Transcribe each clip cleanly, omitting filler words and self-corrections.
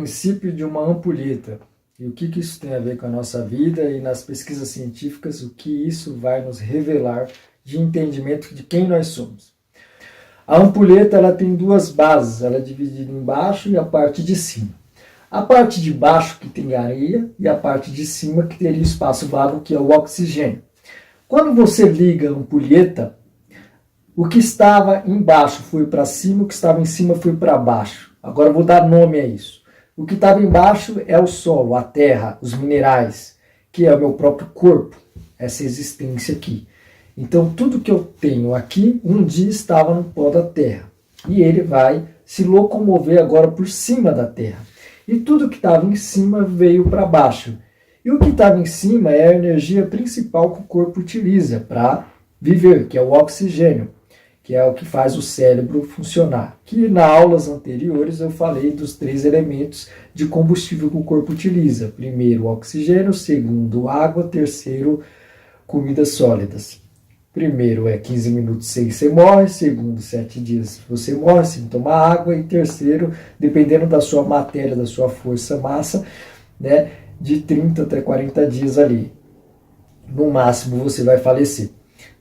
princípio de uma ampulheta. E o que isso tem a ver com a nossa vida e nas pesquisas científicas, o que isso vai nos revelar de entendimento de quem nós somos. A ampulheta ela tem duas bases, ela é dividida em baixo e a parte de cima. A parte de baixo que tem areia e a parte de cima que teria espaço vago, que é o oxigênio. Quando você liga a ampulheta, o que estava embaixo foi para cima, o que estava em cima foi para baixo. Agora eu vou dar nome a isso. O que estava embaixo é o solo, a terra, os minerais, que é o meu próprio corpo, essa existência aqui. Então tudo que eu tenho aqui, um dia estava no pó da terra. E ele vai se locomover agora por cima da terra. E tudo que estava em cima veio para baixo. E o que estava em cima é a energia principal que o corpo utiliza para viver, que é o oxigênio, que é o que faz o cérebro funcionar. Que nas aulas anteriores eu falei dos 3 elementos de combustível que o corpo utiliza. Primeiro, o oxigênio, segundo, água, terceiro, comidas sólidas. Primeiro é 15 minutos sem você morre, segundo, 7 dias você morre sem tomar água, e terceiro, dependendo da sua matéria, da sua força, massa, né, de 30 até 40 dias ali. No máximo você vai falecer,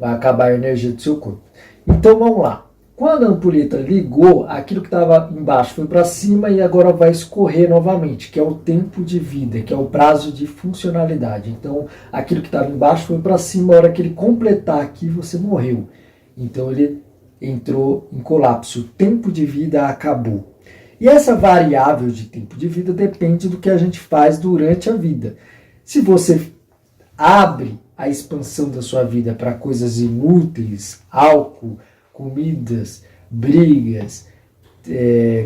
vai acabar a energia do seu corpo. Então vamos lá. Quando a ampulheta ligou, aquilo que estava embaixo foi para cima e agora vai escorrer novamente, que é o tempo de vida, que é o prazo de funcionalidade. Então aquilo que estava embaixo foi para cima, a hora que ele completar aqui você morreu. Então ele entrou em colapso, o tempo de vida acabou. E essa variável de tempo de vida depende do que a gente faz durante a vida. Se você abre a expansão da sua vida para coisas inúteis, álcool, comidas, brigas,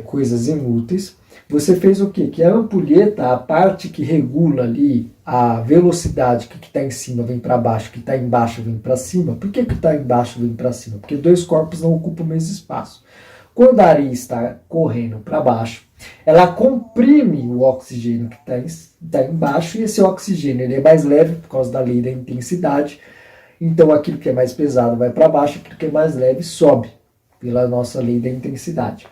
coisas inúteis, você fez o quê? Que a ampulheta, a parte que regula ali a velocidade, que está em cima vem para baixo, que está embaixo vem para cima. Por que está embaixo vem para cima? Porque 2 corpos não ocupam o mesmo espaço. Quando a areia está correndo para baixo, ela comprime o oxigênio que está embaixo, e esse oxigênio ele é mais leve por causa da lei da intensidade. Então aquilo que é mais pesado vai para baixo, aquilo que é mais leve sobe, pela nossa lei da intensidade.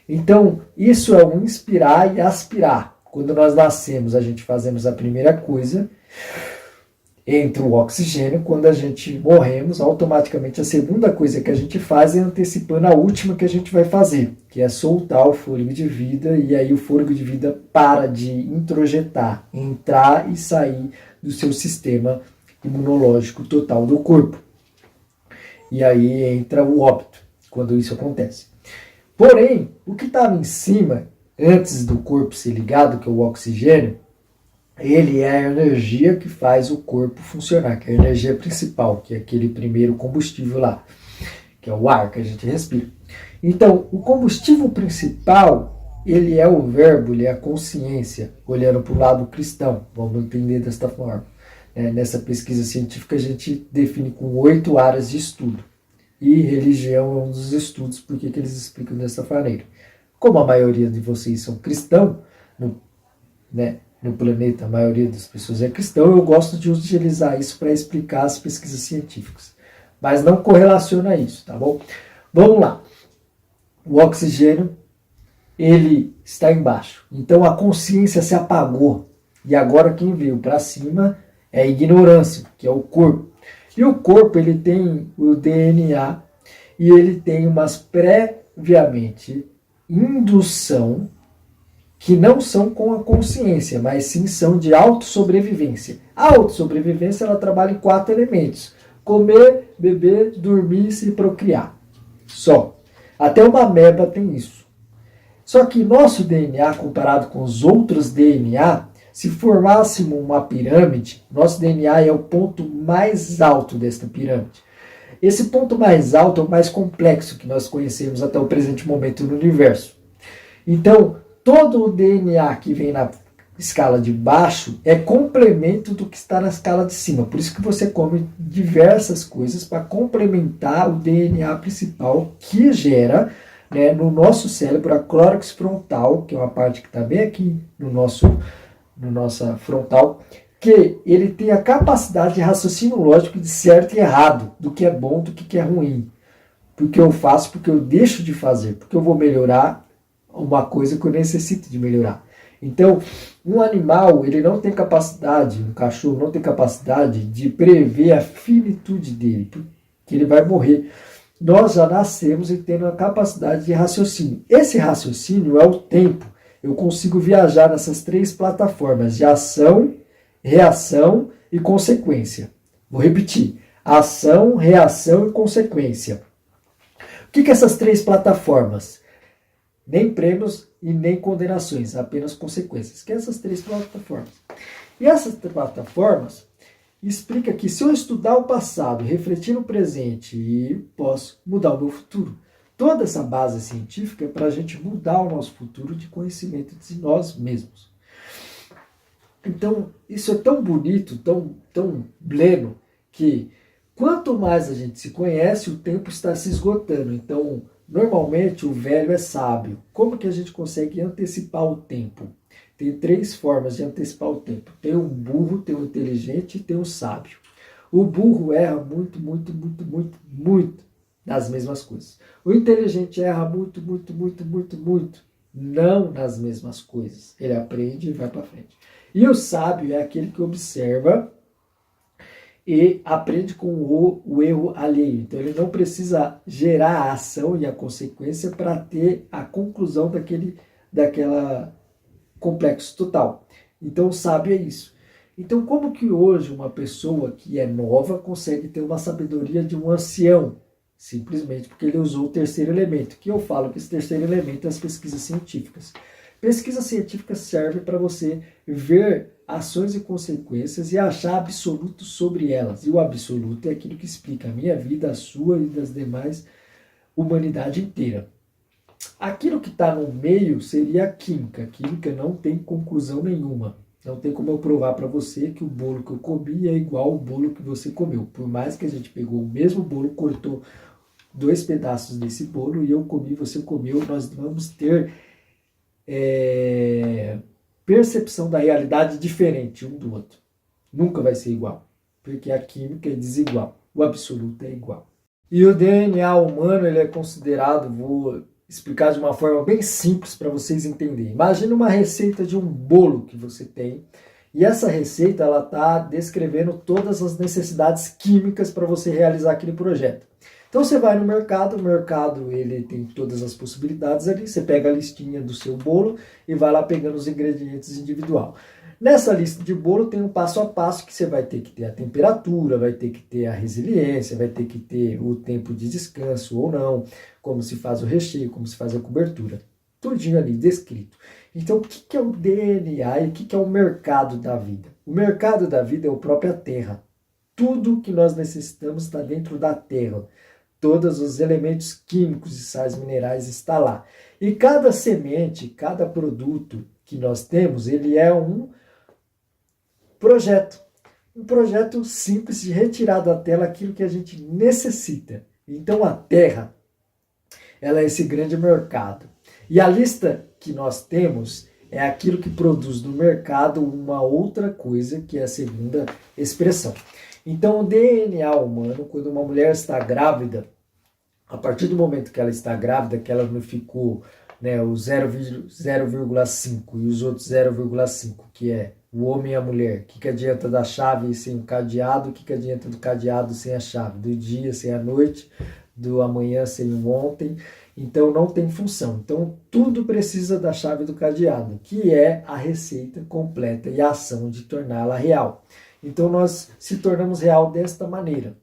Então isso é um inspirar e aspirar. Quando nós nascemos, a gente fazemos a primeira coisa, entra o oxigênio. Quando a gente morremos, automaticamente a segunda coisa que a gente faz é antecipando a última que a gente vai fazer, que é soltar o fôlego de vida, e aí o fôlego de vida para de introjetar, entrar e sair do seu sistema imunológico total do corpo. E aí entra o óbito, quando isso acontece. Porém, o que estava em cima, antes do corpo ser ligado, que é o oxigênio, ele é a energia que faz o corpo funcionar, que é a energia principal, que é aquele primeiro combustível lá, que é o ar que a gente respira. Então, o combustível principal, ele é o verbo, ele é a consciência, olhando para o lado cristão, vamos entender desta forma. Nessa pesquisa científica a gente define com 8 áreas de estudo, e religião é um dos estudos, porque que eles explicam dessa maneira. Como a maioria de vocês são cristãos, no planeta a maioria das pessoas é cristão, eu gosto de utilizar isso para explicar as pesquisas científicas. Mas não correlaciona isso, tá bom? Vamos lá. O oxigênio, ele está embaixo. Então a consciência se apagou. E agora quem veio para cima é a ignorância, que é o corpo. E o corpo, ele tem o DNA e ele tem umas previamente indução que não são com a consciência, mas sim são de autossobrevivência. A autossobrevivência, ela trabalha em 4 elementos: comer, beber, dormir e procriar. Só. Até uma ameba tem isso. Só que nosso DNA, comparado com os outros DNA, se formássemos uma pirâmide, nosso DNA é o ponto mais alto desta pirâmide. Esse ponto mais alto é o mais complexo que nós conhecemos até o presente momento no universo. Então, todo o DNA que vem na escala de baixo é complemento do que está na escala de cima. Por isso que você come diversas coisas para complementar o DNA principal que gera, no nosso cérebro a córtex frontal, que é uma parte que está bem aqui no nossa frontal, que ele tem a capacidade de raciocínio lógico de certo e errado, do que é bom, do que é ruim. Porque eu faço, porque eu deixo de fazer, porque eu vou melhorar uma coisa que eu necessito de melhorar. Então, um animal, ele não tem capacidade, um cachorro não tem capacidade de prever a finitude dele, porque ele vai morrer. Nós já nascemos e tendo a capacidade de raciocínio. Esse raciocínio é o tempo. Eu consigo viajar nessas três plataformas de ação, reação e consequência. Vou repetir. Ação, reação e consequência. O que essas três plataformas? Nem prêmios e nem condenações, apenas consequências. Que essas três plataformas. E essas plataformas explica que se eu estudar o passado, refletir no presente, posso mudar o meu futuro. Toda essa base científica é para a gente mudar o nosso futuro de conhecimento de nós mesmos. Então, isso é tão bonito, tão pleno, que quanto mais a gente se conhece, o tempo está se esgotando. Então, normalmente o velho é sábio. Como que a gente consegue antecipar o tempo? Tem três formas de antecipar o tempo. Tem o burro, tem o inteligente e tem o sábio. O burro erra muito nas mesmas coisas. O inteligente erra muito, não nas mesmas coisas. Ele aprende e vai para frente. E o sábio é aquele que observa e aprende com o erro alheio. Então ele não precisa gerar a ação e a consequência para ter a conclusão daquela complexo total. Então o sábio é isso. Então como que hoje uma pessoa que é nova consegue ter uma sabedoria de um ancião? Simplesmente porque ele usou o terceiro elemento, que eu falo que esse terceiro elemento é as pesquisas científicas. Pesquisa científica serve para você ver ações e consequências e achar absoluto sobre elas. E o absoluto é aquilo que explica a minha vida, a sua e das demais humanidade inteira. Aquilo que está no meio seria a química. A química não tem conclusão nenhuma. Não tem como eu provar para você que o bolo que eu comi é igual ao bolo que você comeu. Por mais que a gente pegou o mesmo bolo, cortou 2 pedaços desse bolo e eu comi, você comeu, nós vamos ter percepção da realidade diferente um do outro. Nunca vai ser igual, porque a química é desigual, o absoluto é igual. E o DNA humano ele é considerado, vou explicar de uma forma bem simples para vocês entenderem. Imagina uma receita de um bolo que você tem, e essa receita ela está descrevendo todas as necessidades químicas para você realizar aquele projeto. Então você vai no mercado, o mercado ele tem todas as possibilidades ali, você pega a listinha do seu bolo e vai lá pegando os ingredientes individual. Nessa lista de bolo tem um passo a passo que você vai ter que ter a temperatura, vai ter que ter a resiliência, vai ter que ter o tempo de descanso ou não, como se faz o recheio, como se faz a cobertura. Tudinho ali descrito. Então o que é o DNA e o que é o mercado da vida? O mercado da vida é a própria Terra. Tudo que nós necessitamos está dentro da Terra. Todos os elementos químicos e sais minerais estão lá. E cada semente, cada produto que nós temos, ele é um projeto. Um projeto simples de retirar da tela aquilo que a gente necessita. Então a Terra, ela é esse grande mercado. E a lista que nós temos é aquilo que produz no mercado uma outra coisa, que é a segunda expressão. Então, o DNA humano, quando uma mulher está grávida, a partir do momento que ela está grávida, que ela não ficou o 0,5 e os outros 0,5, que é o homem e a mulher, o que adianta da chave sem o cadeado, o que adianta do cadeado sem a chave, do dia sem a noite, do amanhã sem o ontem, então não tem função. Então tudo precisa da chave do cadeado, que é a receita completa e a ação de torná-la real. Então nós se tornamos real desta maneira.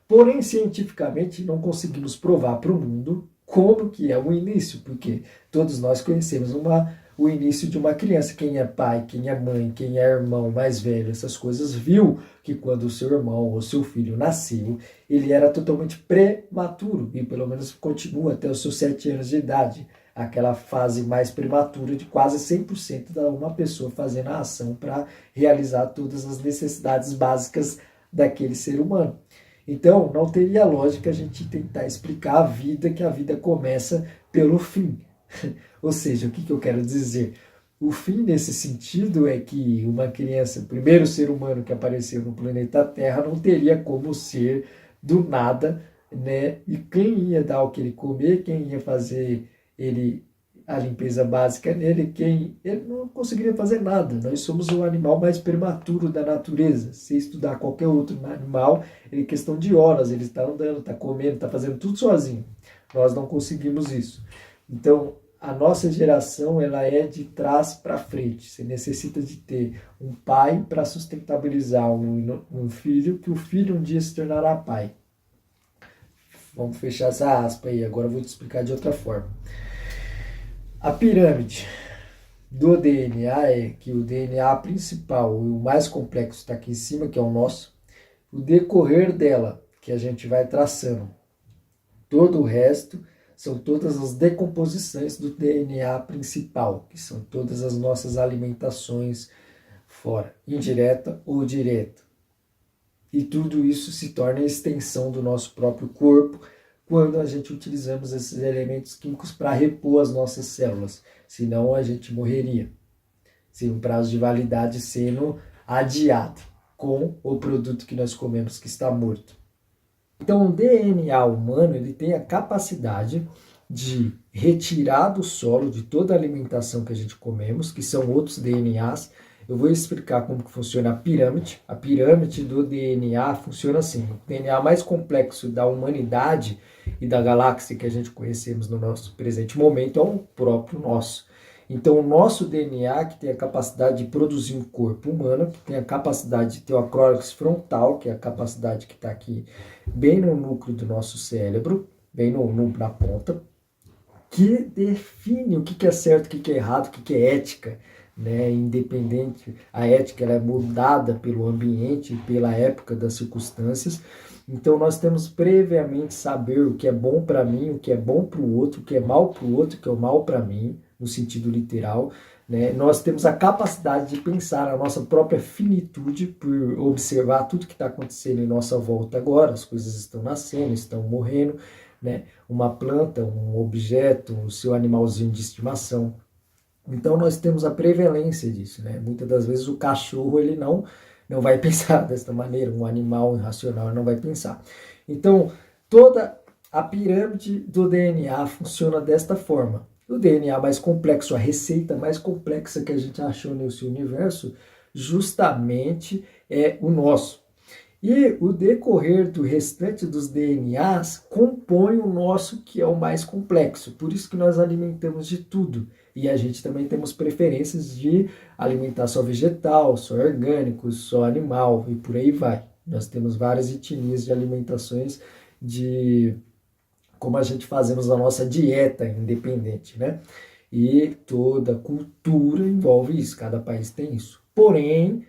Porém, cientificamente, não conseguimos provar para o mundo como que é o início, porque todos nós conhecemos o início de uma criança. Quem é pai, quem é mãe, quem é irmão mais velho, essas coisas, viu que quando o seu irmão ou seu filho nasceu, ele era totalmente prematuro, e pelo menos continua até os seus 7 anos de idade, aquela fase mais prematura de quase 100% de uma pessoa fazendo a ação para realizar todas as necessidades básicas daquele ser humano. Então, não teria lógica a gente tentar explicar a vida, que a vida começa pelo fim. Ou seja, o que eu quero dizer? O fim nesse sentido é que uma criança, o primeiro ser humano que apareceu no planeta Terra, não teria como ser do nada, né? E quem ia dar o que ele comer, quem ia fazer ele a limpeza básica nele, ele não conseguiria fazer nada. Nós somos o animal mais prematuro da natureza. Se estudar qualquer outro animal, ele é questão de horas, ele está andando, está comendo, está fazendo tudo sozinho. Nós não conseguimos isso. Então, a nossa geração ela é de trás para frente. Você necessita de ter um pai para sustentabilizar um filho, que o filho um dia se tornará pai. Vamos fechar essa aspa aí, agora eu vou te explicar de outra forma. A pirâmide do DNA é que o DNA principal e o mais complexo está aqui em cima, que é o nosso. O decorrer dela, que a gente vai traçando. Todo o resto são todas as decomposições do DNA principal, que são todas as nossas alimentações fora, indireta ou direta. E tudo isso se torna a extensão do nosso próprio corpo quando a gente utilizamos esses elementos químicos para repor as nossas células. Senão a gente morreria. Sem um prazo de validade sendo adiado com o produto que nós comemos que está morto. Então o DNA humano ele tem a capacidade de retirar do solo de toda a alimentação que a gente comemos, que são outros DNAs. Eu vou explicar como que funciona a pirâmide. A pirâmide do DNA funciona assim. O DNA mais complexo da humanidade e da galáxia que a gente conhecemos no nosso presente momento é o próprio nosso. Então, o nosso DNA, que tem a capacidade de produzir um corpo humano, que tem a capacidade de ter o acrólix frontal, que é a capacidade que está aqui bem no núcleo do nosso cérebro, bem na ponta, que define o que é certo, o que é errado, o que é ética, né? Independente, a ética ela é moldada pelo ambiente, pela época das circunstâncias. Então nós temos previamente saber o que é bom para mim, o que é bom para o outro, o que é mal para o outro, o que é mal para mim, no sentido literal. Né? Nós temos a capacidade de pensar a nossa própria finitude por observar tudo que está acontecendo em nossa volta agora. As coisas estão nascendo, estão morrendo. Né? Uma planta, um objeto, o seu animalzinho de estimação. Então nós temos a prevalência disso. Né? Muitas das vezes o cachorro ele não vai pensar desta maneira, um animal irracional não vai pensar. Então toda a pirâmide do DNA funciona desta forma. O DNA mais complexo, a receita mais complexa que a gente achou nesse universo, justamente é o nosso. E o decorrer do restante dos DNAs compõe o nosso, que é o mais complexo. Por isso que nós alimentamos de tudo. E a gente também temos preferências de alimentar só vegetal, só orgânico, só animal e por aí vai. Nós temos várias etnias de alimentações de como a gente fazemos a nossa dieta independente, né? E toda cultura envolve isso, cada país tem isso. Porém,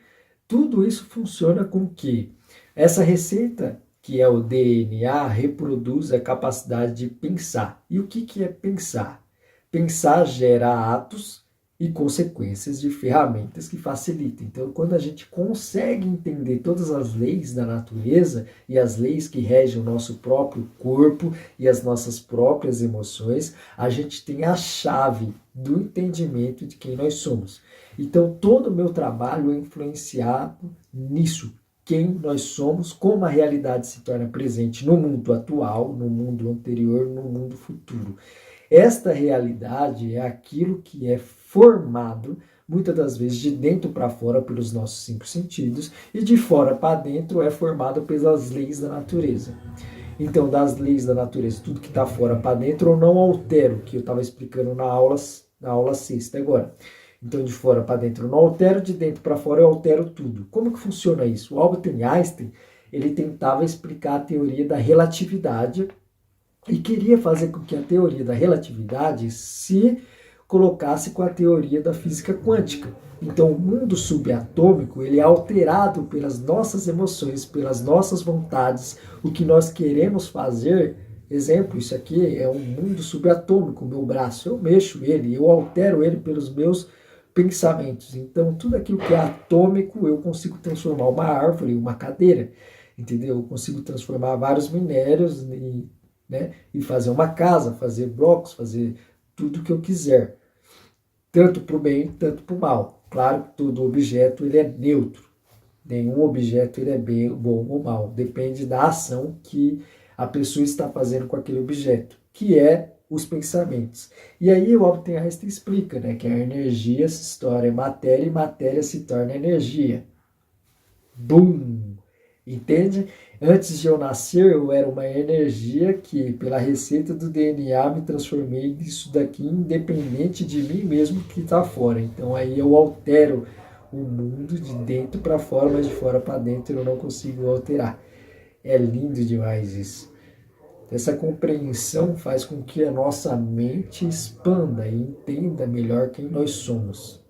tudo isso funciona com que essa receita, que é o DNA, reproduz a capacidade de pensar. E o que é pensar? Pensar gera atos e consequências de ferramentas que facilitam. Então, quando a gente consegue entender todas as leis da natureza e as leis que regem o nosso próprio corpo e as nossas próprias emoções, a gente tem a chave do entendimento de quem nós somos. Então, todo o meu trabalho é influenciado nisso. Quem nós somos, como a realidade se torna presente no mundo atual, no mundo anterior, no mundo futuro. Esta realidade é aquilo que é formado, muitas das vezes, de dentro para fora pelos nossos 5 sentidos e de fora para dentro é formado pelas leis da natureza. Então, das leis da natureza, tudo que está fora para dentro eu não altero, que eu estava explicando na aula sexta agora. Então, de fora para dentro eu não altero, de dentro para fora eu altero tudo. Como que funciona isso? O Albert Einstein, ele tentava explicar a teoria da relatividade e queria fazer com que a teoria da relatividade se colocasse com a teoria da física quântica. Então, o mundo subatômico ele é alterado pelas nossas emoções, pelas nossas vontades, o que nós queremos fazer. Exemplo, isso aqui é um mundo subatômico, meu braço, eu mexo ele, eu altero ele pelos meus pensamentos. Então, tudo aquilo que é atômico, eu consigo transformar uma árvore em uma cadeira, entendeu? Eu consigo transformar vários minérios e fazer uma casa, fazer blocos, fazer tudo o que eu quiser. Tanto para o bem, tanto para o mal. Claro que todo objeto ele é neutro. Nenhum objeto ele é bom ou mal. Depende da ação que a pessoa está fazendo com aquele objeto, que é os pensamentos. E aí o Albert Einstein explica, né, que a energia se torna matéria e matéria se torna energia. Bum! Entende? Antes de eu nascer, eu era uma energia que, pela receita do DNA, me transformei nisso daqui, independente de mim mesmo que está fora. Então aí eu altero o mundo de dentro para fora, mas de fora para dentro eu não consigo alterar. É lindo demais isso. Essa compreensão faz com que a nossa mente expanda e entenda melhor quem nós somos.